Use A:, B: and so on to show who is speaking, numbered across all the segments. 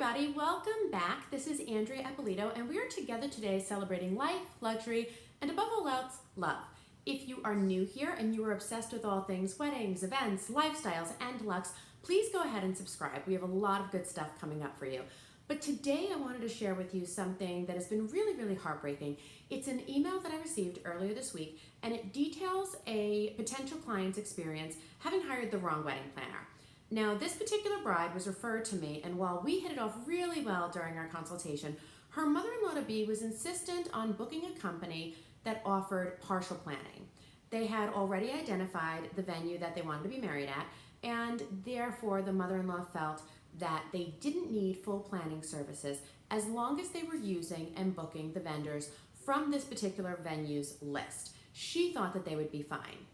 A: everybody, welcome back. This is Andrea Eppolito, and we are together today celebrating life, luxury, and above all else, love. If you are new here and you are obsessed with all things weddings, events, lifestyles, and luxe, please go ahead and subscribe. We have a lot of good stuff coming up for you. But today I wanted to share with you something that has been really heartbreaking. It's an email that I received earlier this week, and it details a potential client's experience having hired the wrong wedding planner. Now, this particular bride was referred to me, and while we hit it off really well during our consultation, her mother-in-law-to-be was insistent on booking a company that offered partial planning. They had already identified the venue that they wanted to be married at, and therefore the mother-in-law felt that they didn't need full planning services as long as they were using and booking the vendors from this particular venue's list. She thought that they would be fine.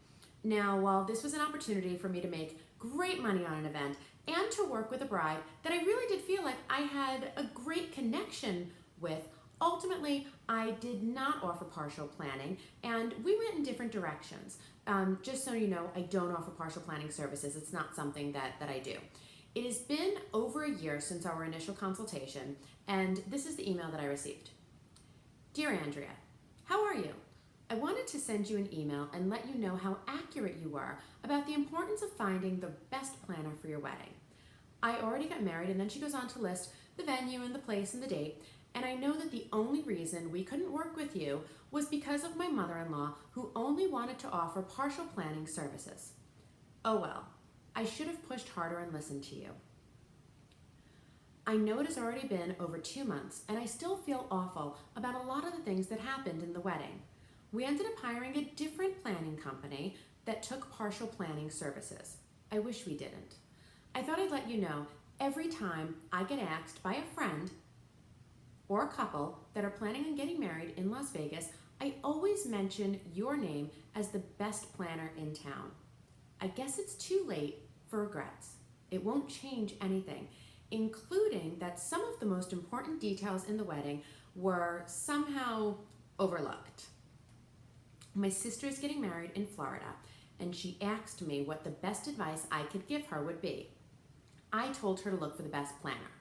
A: Now, while this was an opportunity for me to make great money on an event and to work with a bride that I really did feel like I had a great connection with, ultimately, I did not offer partial planning, and we went in different directions. Just so you know, I don't offer partial planning services. It's not something that I do. It has been over a year since our initial consultation, and this is the email that I received. Dear Andrea, how are you? I wanted to send you an email and let you know how accurate you were about the importance of finding the best planner for your wedding. I already got married, and then she goes on to list the venue and the place and the date, and I know that the only reason we couldn't work with you was because of my mother-in-law, who only wanted to offer partial planning services. Oh well, I should have pushed harder and listened to you. I know it has already been over 2 months, and I still feel awful about a lot of the things that happened in the wedding. We ended up hiring a different planning company that took partial planning services. I wish we didn't. I thought I'd let you know every time I get asked by a friend or a couple that are planning on getting married in Las Vegas, I always mention your name as the best planner in town. I guess it's too late for regrets. It won't change anything, including that some of the most important details in the wedding were somehow overlooked. My sister is getting married in Florida, and she asked me what the best advice I could give her would be. I told her to look for the best planner.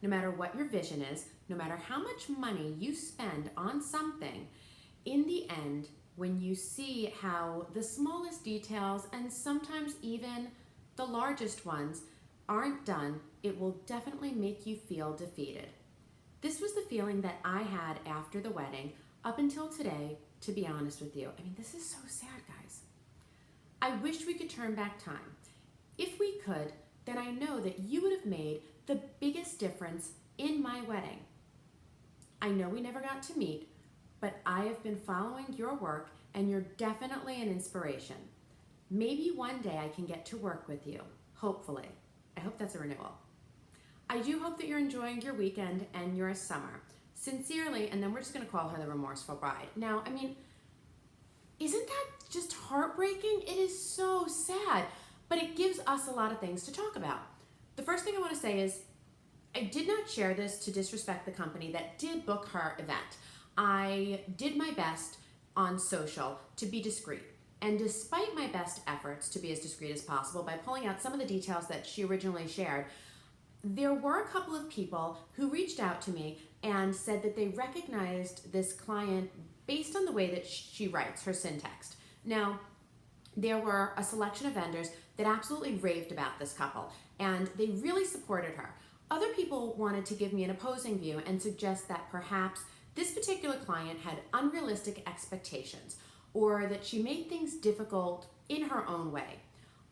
A: No matter what your vision is, no matter how much money you spend on something, in the end, when you see how the smallest details and sometimes even the largest ones aren't done, it will definitely make you feel defeated. This was the feeling that I had after the wedding up until today, to be honest with you. I mean, this is so sad, guys. I wish we could turn back time. If we could, then I know that you would have made the biggest difference in my wedding. I know we never got to meet, but I have been following your work, and you're definitely an inspiration. Maybe one day I can get to work with you, hopefully. I hope that's a renewal. I do hope that you're enjoying your weekend and your summer. Sincerely, and then we're just going to call her the remorseful bride. Now, I mean, isn't that just heartbreaking? It is so sad, but it gives us a lot of things to talk about. The first thing I want to say is I did not share this to disrespect the company that did book her event. I did my best on social to be discreet. And despite my best efforts to be as discreet as possible by pulling out some of the details that she originally shared, there were a couple of people who reached out to me and said that they recognized this client based on the way that she writes, her syntax. Now, there were a selection of vendors that absolutely raved about this couple, and they really supported her. Other people wanted to give me an opposing view and suggest that perhaps this particular client had unrealistic expectations, or that she made things difficult in her own way.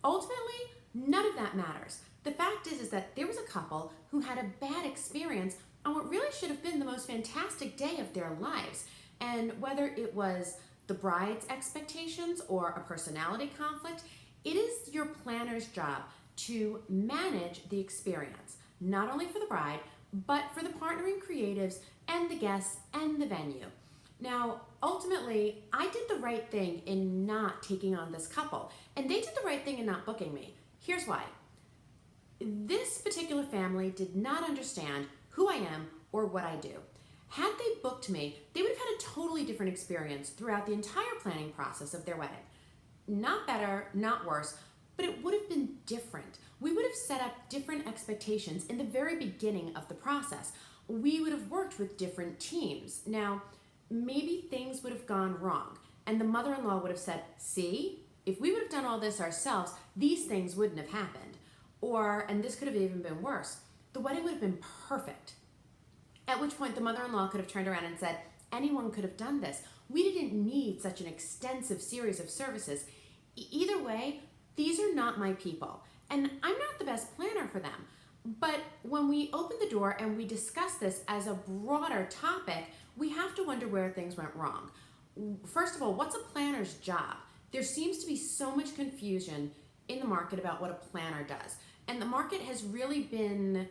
A: Ultimately, none of that matters. The fact is that there was a couple who had a bad experience on what really should have been the most fantastic day of their lives. And whether it was the bride's expectations or a personality conflict, it is your planner's job to manage the experience, not only for the bride, but for the partnering creatives and the guests and the venue. Now, ultimately, I did the right thing in not taking on this couple, and they did the right thing in not booking me. Here's why. This particular family did not understand who I am or what I do. Had they booked me, they would have had a totally different experience throughout the entire planning process of their wedding. Not better, not worse, but it would have been different. We would have set up different expectations in the very beginning of the process. We would have worked with different teams. Now, maybe things would have gone wrong, and the mother-in-law would have said, see, if we would have done all this ourselves, these things wouldn't have happened. Or, and this could have even been worse, the wedding would have been perfect. At which point the mother-in-law could have turned around and said, anyone could have done this. We didn't need such an extensive series of services. Either way, these are not my people, and I'm not the best planner for them. But when we open the door and we discuss this as a broader topic, we have to wonder where things went wrong. First of all, what's a planner's job? There seems to be so much confusion in the market about what a planner does. And the market has really been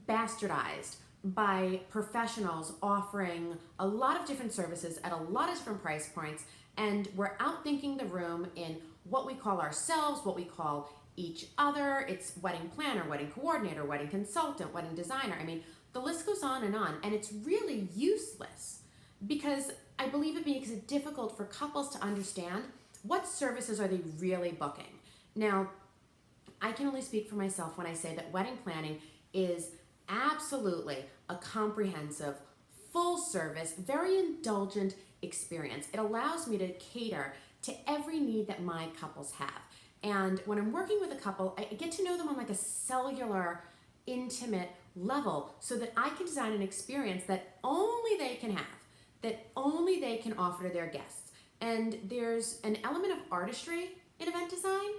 A: bastardized by professionals offering a lot of different services at a lot of different price points, and we're outthinking the room in what we call ourselves, what we call each other. It's wedding planner, wedding coordinator, wedding consultant, wedding designer. I mean, the list goes on, and it's really useless because I believe it makes it difficult for couples to understand what services are they really booking. Now, I can only speak for myself when I say that wedding planning is absolutely a comprehensive, full service, very indulgent experience. It allows me to cater to every need that my couples have. And when I'm working with a couple, I get to know them on like a cellular, intimate level so that I can design an experience that only they can have, that only they can offer to their guests. And there's an element of artistry in event design,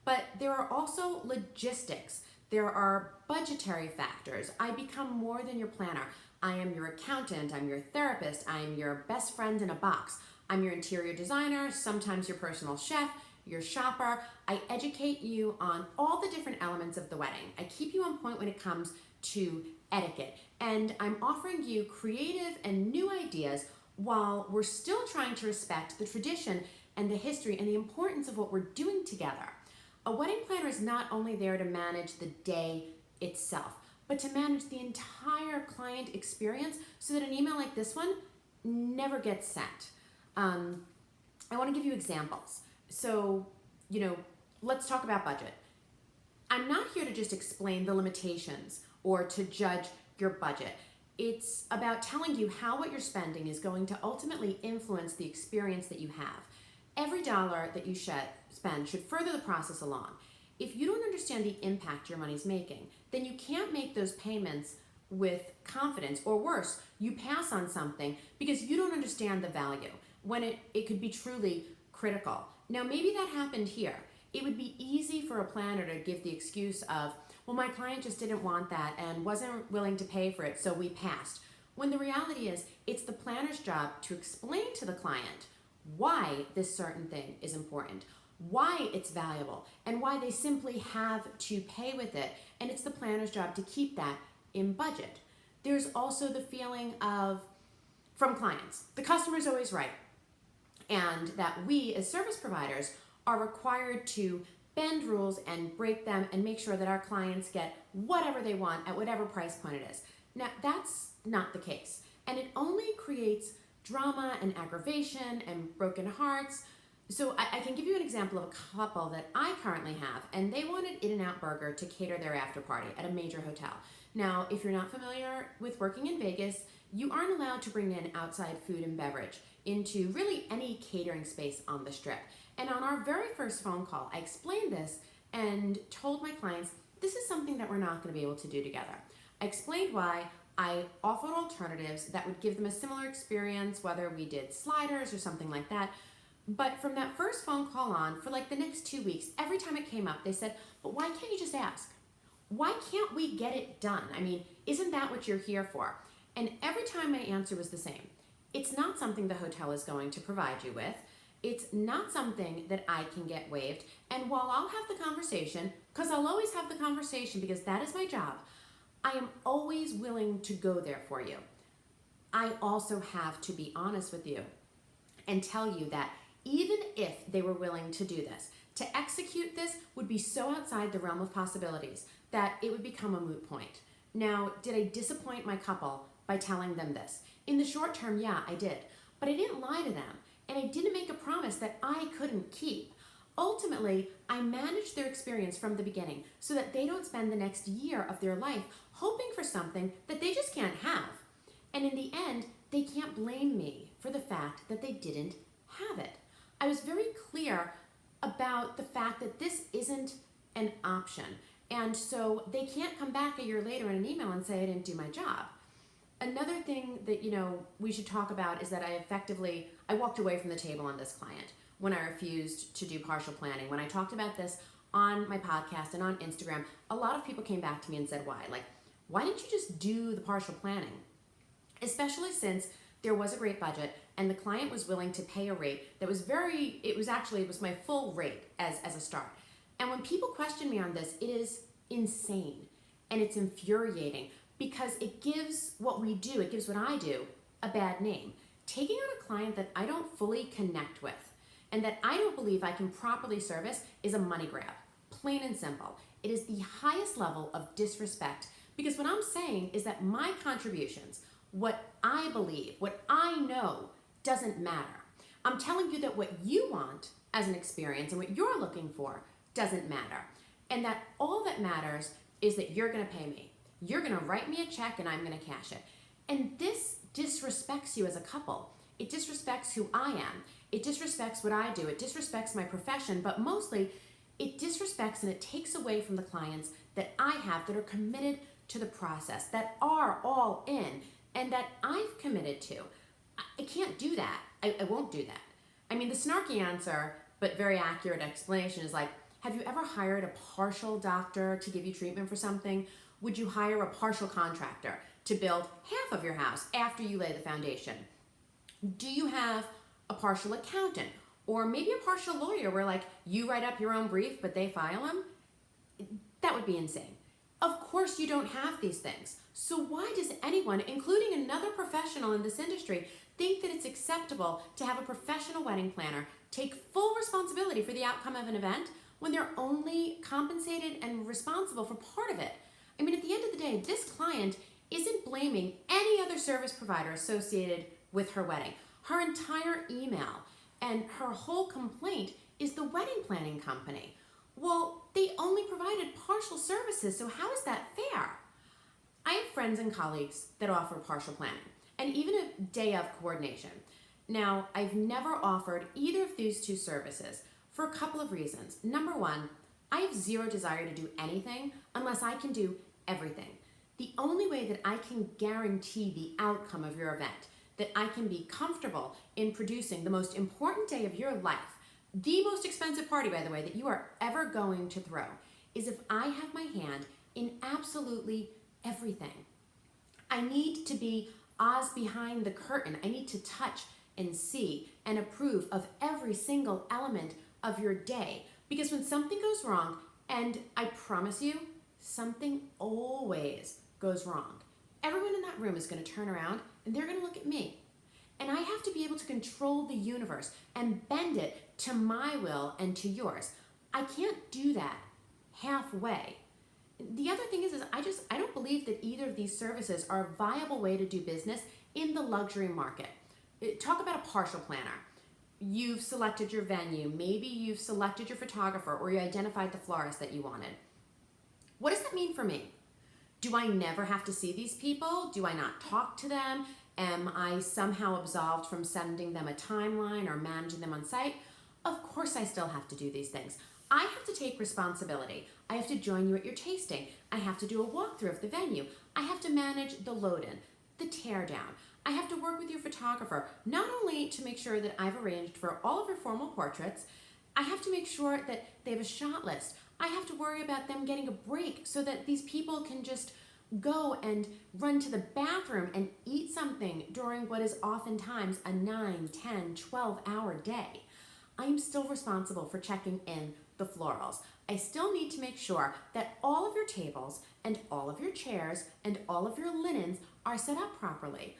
A: but there are also logistics. There are budgetary factors. I become more than your planner. I am your accountant, I'm your therapist, I'm your best friend in a box. I'm your interior designer, sometimes your personal chef, your shopper. I educate you on all the different elements of the wedding. I keep you on point when it comes to etiquette. And I'm offering you creative and new ideas while we're still trying to respect the tradition and the history and the importance of what we're doing together. A wedding planner is not only there to manage the day itself, but to manage the entire client experience so that an email like this one never gets sent. I want to give you examples. So, let's talk about budget. I'm not here to just explain the limitations or to judge your budget. It's about telling you how what you're spending is going to ultimately influence the experience that you have. Every dollar that you spend should further the process along. If you don't understand the impact your money's making, then you can't make those payments with confidence, or worse, you pass on something because you don't understand the value when it could be truly critical. Now, maybe that happened here. It would be easy for a planner to give the excuse of, well, my client just didn't want that and wasn't willing to pay for it, so we passed. When the reality is, it's the planner's job to explain to the client why this certain thing is important, why it's valuable, and why they simply have to pay with it. And it's the planner's job to keep that in budget. There's also the feeling of, from clients, the customer's always right, and that we as service providers are required to bend rules and break them and make sure that our clients get whatever they want at whatever price point it is. Now, that's not the case, and it only creates drama and aggravation and broken hearts. So I can give you an example of a couple that I currently have, and they wanted In-N-Out Burger to cater their after party at a major hotel. Now, if you're not familiar with working in Vegas, you aren't allowed to bring in outside food and beverage into really any catering space on the Strip. And on our very first phone call, I explained this and told my clients, this is something that we're not going to be able to do together. I explained why. I offered alternatives that would give them a similar experience, whether we did sliders or something like that. But from that first phone call on, for like the next 2 weeks, every time it came up, they said, but why can't you just ask? Why can't we get it done? I mean, isn't that what you're here for? And every time my answer was the same. It's not something the hotel is going to provide you with. It's not something that I can get waived. And while I'll have the conversation, because I'll always have the conversation because that is my job, I am always willing to go there for you. I also have to be honest with you and tell you that even if they were willing to do this, to execute this would be so outside the realm of possibilities that it would become a moot point. Now, did I disappoint my couple by telling them this? In the short term, yeah, I did. But I didn't lie to them, and I didn't make a promise that I couldn't keep. Ultimately, I manage their experience from the beginning so that they don't spend the next year of their life hoping for something that they just can't have. And in the end, they can't blame me for the fact that they didn't have it. I was very clear about the fact that this isn't an option. And so they can't come back a year later in an email and say I didn't do my job. Another thing that we should talk about is that I walked away from the table on this client when I refused to do partial planning. When I talked about this on my podcast and on Instagram, a lot of people came back to me and said, why didn't you just do the partial planning? Especially since there was a great budget and the client was willing to pay a rate that was it was my full rate as a start. And when people question me on this, it is insane and it's infuriating because it gives what I do, a bad name. Taking on a client that I don't fully connect with and that I don't believe I can properly service is a money grab, plain and simple. It is the highest level of disrespect because what I'm saying is that my contributions, what I believe, what I know, doesn't matter. I'm telling you that what you want as an experience and what you're looking for doesn't matter. And that all that matters is that you're going to pay me. You're going to write me a check and I'm going to cash it. And this disrespects you as a couple. It disrespects who I am. It disrespects what I do. It disrespects my profession, but mostly it disrespects and it takes away from the clients that I have that are committed to the process, that are all in, and that I've committed to. I can't do that. I won't do that. I mean, the snarky answer, but very accurate explanation is have you ever hired a partial doctor to give you treatment for something? Would you hire a partial contractor to build half of your house after you lay the foundation? Do you have a partial accountant or maybe a partial lawyer where you write up your own brief but they file them? That would be insane. Of course you don't have these things. So why does anyone, including another professional in this industry, think that it's acceptable to have a professional wedding planner take full responsibility for the outcome of an event when they're only compensated and responsible for part of it? I mean, at the end of the day, this client isn't blaming any other service provider associated with her wedding. Her entire email and her whole complaint is the wedding planning company. Well, they only provided partial services, so how is that fair? I have friends and colleagues that offer partial planning and even a day of coordination. Now, I've never offered either of these two services for a couple of reasons. Number one, I have zero desire to do anything unless I can do everything. The only way that I can guarantee the outcome of your event, that I can be comfortable in producing the most important day of your life, the most expensive party, by the way, that you are ever going to throw, is if I have my hand in absolutely everything. I need to be Oz behind the curtain. I need to touch and see and approve of every single element of your day. Because when something goes wrong, and I promise you, something always goes wrong, everyone in that room is going to turn around and they're going to look at me. And I have to be able to control the universe and bend it to my will and to yours. I can't do that halfway. The other thing is I don't believe that either of these services are a viable way to do business in the luxury market. Talk about a partial planner. You've selected your venue, maybe you've selected your photographer, or you identified the florist that you wanted. What does that mean for me? Do I never have to see these people? Do I not talk to them? Am I somehow absolved from sending them a timeline or managing them on site? Of course I still have to do these things. I have to take responsibility. I have to join you at your tasting. I have to do a walkthrough of the venue. I have to manage the load-in, the tear-down. I have to work with your photographer, not only to make sure that I've arranged for all of your formal portraits, I have to make sure that they have a shot list. I have to worry about them getting a break so that these people can just go and run to the bathroom and eat something during what is oftentimes a 9, 10, 12-hour day. I'm still responsible for checking in the florals. I still need to make sure that all of your tables and all of your chairs and all of your linens are set up properly.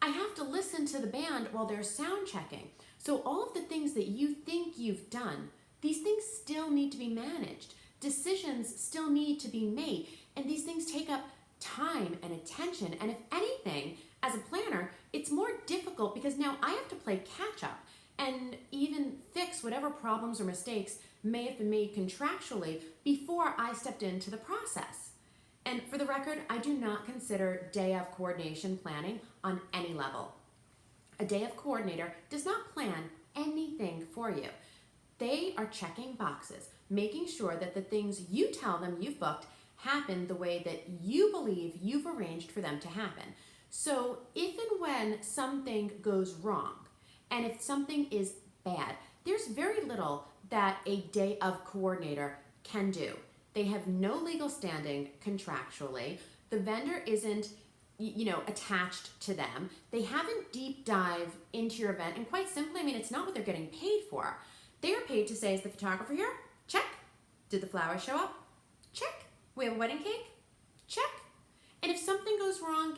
A: I have to listen to the band while they're sound checking. So all of the things that you think you've done, these things still need to be managed. Decisions still need to be made. And these things take up time and attention. And if anything, as a planner, it's more difficult because now I have to play catch up and even fix whatever whatever problems or mistakes may have been made contractually before I stepped into the process. And for the record, I do not consider day of coordination planning on any level. A day of coordinator does not plan anything for you. They are checking boxes, making sure that the things you tell them you've booked happen the way that you believe you've arranged for them to happen. So if and when something goes wrong, and if something is bad, there's very little that a day of coordinator can do. They have no legal standing contractually. The vendor isn't, attached to them. They haven't deep dive into your event. And quite simply, it's not what they're getting paid for. They are paid to say, is the photographer here? Check. Did the flowers show up? Check. We have a wedding cake? Check. And if something goes wrong,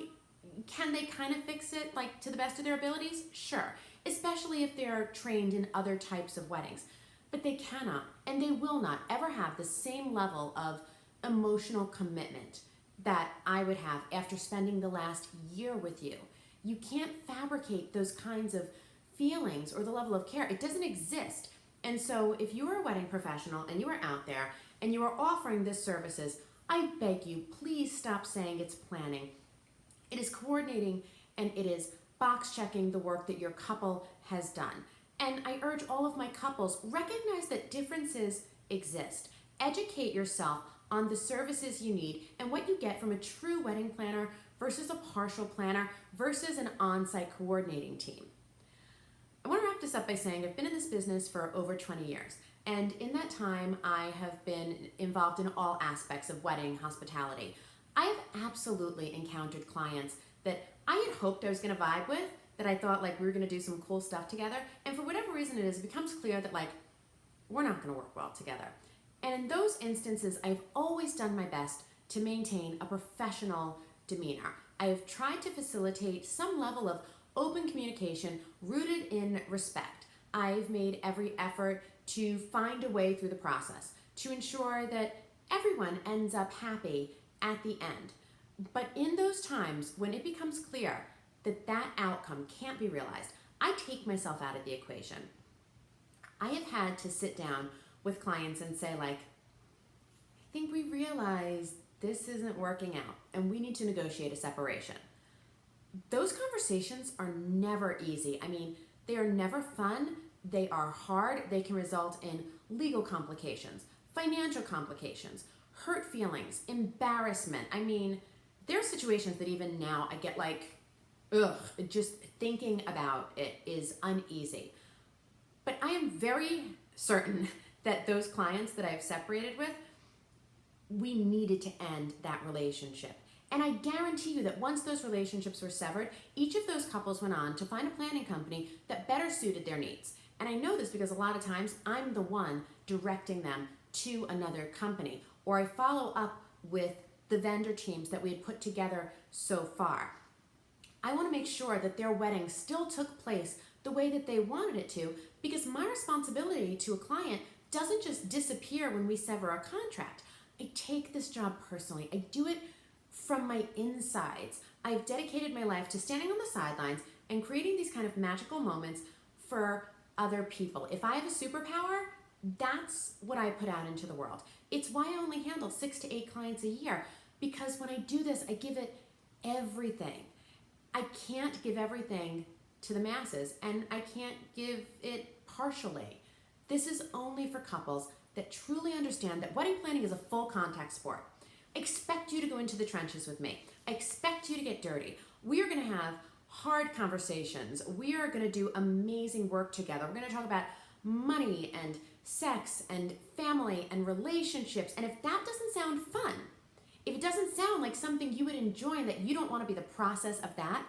A: can they kind of fix it to the best of their abilities? Sure. Especially if they're trained in other types of weddings. But they cannot and they will not ever have the same level of emotional commitment that I would have after spending the last year with you. You can't fabricate those kinds of feelings or the level of care. It doesn't exist. And so if you are a wedding professional and you are out there and you are offering this services, I beg you, please stop saying it's planning. It is coordinating and it is box checking the work that your couple has done. And I urge all of my couples, recognize that differences exist. Educate yourself on the services you need and what you get from a true wedding planner versus a partial planner versus an on-site coordinating team. I want to wrap this up by saying I've been in this business for over 20 years. And in that time, I have been involved in all aspects of wedding hospitality. I have absolutely encountered clients that I had hoped I was going to vibe with, that I thought we were going to do some cool stuff together. And for whatever reason it is, it becomes clear that we're not going to work well together. And in those instances, I've always done my best to maintain a professional demeanor. I have tried to facilitate some level of open communication rooted in respect. I've made every effort to find a way through the process to ensure that everyone ends up happy at the end. But in those times when it becomes clear that that outcome can't be realized, I take myself out of the equation. I have had to sit down with clients and say I think we realize this isn't working out and we need to negotiate a separation. Those conversations are never easy. They are never fun. They are hard. They can result in legal complications, financial complications, hurt feelings, embarrassment. There are situations that even now I get just thinking about it is uneasy. But I am very certain that those clients that I've separated with, we needed to end that relationship. And I guarantee you that once those relationships were severed, each of those couples went on to find a planning company that better suited their needs. And I know this because a lot of times I'm the one directing them to another company, or I follow up with the vendor teams that we had put together so far. I want to make sure that their wedding still took place the way that they wanted it to, because my responsibility to a client doesn't just disappear when we sever a contract. I take this job personally. I do it from my insides. I've dedicated my life to standing on the sidelines and creating these kind of magical moments for other people. If I have a superpower, that's what I put out into the world. It's why I only handle 6 to 8 clients a year, because when I do this, I give it everything. I can't give everything to the masses, and I can't give it partially. This is only for couples that truly understand that wedding planning is a full contact sport. I expect you to go into the trenches with me. I expect you to get dirty. We are going to have hard conversations. We are going to do amazing work together. We're going to talk about money and sex and family and relationships. And if that doesn't sound fun, if it doesn't sound like something you would enjoy and that you don't want to be the process of that,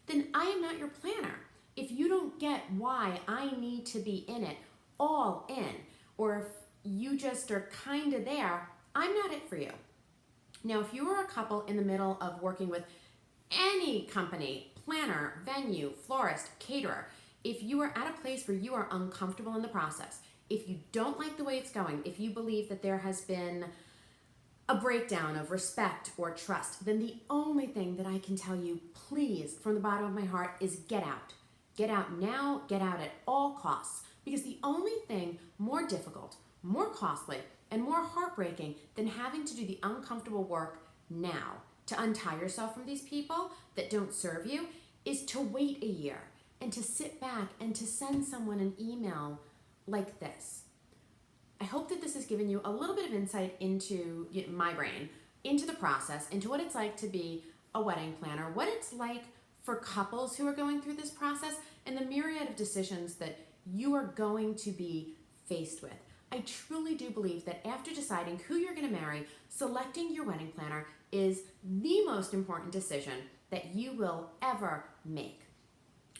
A: then I am not your planner. If you don't get why I need to be in it, all in, or if you just are kind of there, I'm not it for you. Now, if you are a couple in the middle of working with any company, planner, venue, florist, caterer, if you are at a place where you are uncomfortable in the process, if you don't like the way it's going, if you believe that there has been a breakdown of respect or trust, then the only thing that I can tell you, please, from the bottom of my heart, is get out. Get out now, get out at all costs. Because the only thing more difficult, more costly, and more heartbreaking than having to do the uncomfortable work now to untie yourself from these people that don't serve you is to wait a year and to sit back and to send someone an email like this. I hope that this has given you a little bit of insight into my brain, into the process, into what it's like to be a wedding planner, what it's like for couples who are going through this process, and the myriad of decisions that you are going to be faced with. I truly do believe that after deciding who you're going to marry, selecting your wedding planner is the most important decision that you will ever make.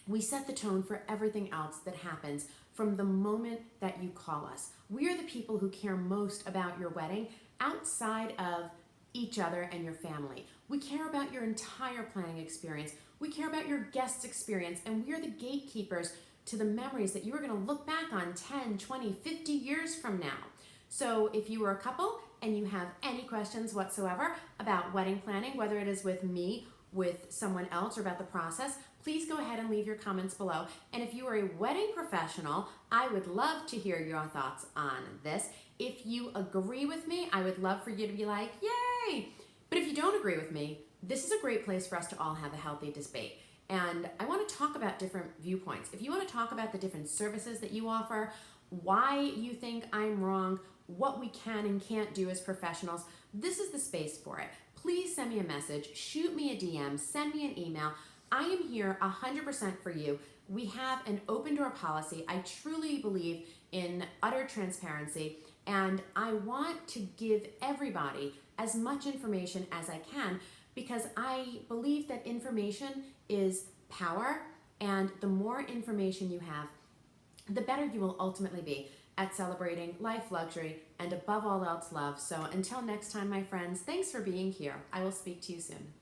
A: We set the tone for everything else that happens from the moment that you call us. We are the people who care most about your wedding outside of each other and your family. We care about your entire planning experience. We care about your guest's experience, and we are the gatekeepers to the memories that you are going to look back on 10, 20, 50 years from now. So if you are a couple and you have any questions whatsoever about wedding planning, whether it is with me, with someone else, or about the process, please go ahead and leave your comments below. And if you are a wedding professional, I would love to hear your thoughts on this. If you agree with me, I would love for you to be like, yay! But if you don't agree with me, this is a great place for us to all have a healthy debate. And I want to talk about different viewpoints. If you want to talk about the different services that you offer, why you think I'm wrong, what we can and can't do as professionals, this is the space for it. Please send me a message, shoot me a DM, send me an email. I am here 100% for you. We have an open door policy. I truly believe in utter transparency, and I want to give everybody as much information as I can because I believe that information is power, and the more information you have, the better you will ultimately be at celebrating life, luxury, and above all else, love. So until next time, my friends, thanks for being here. I will speak to you soon.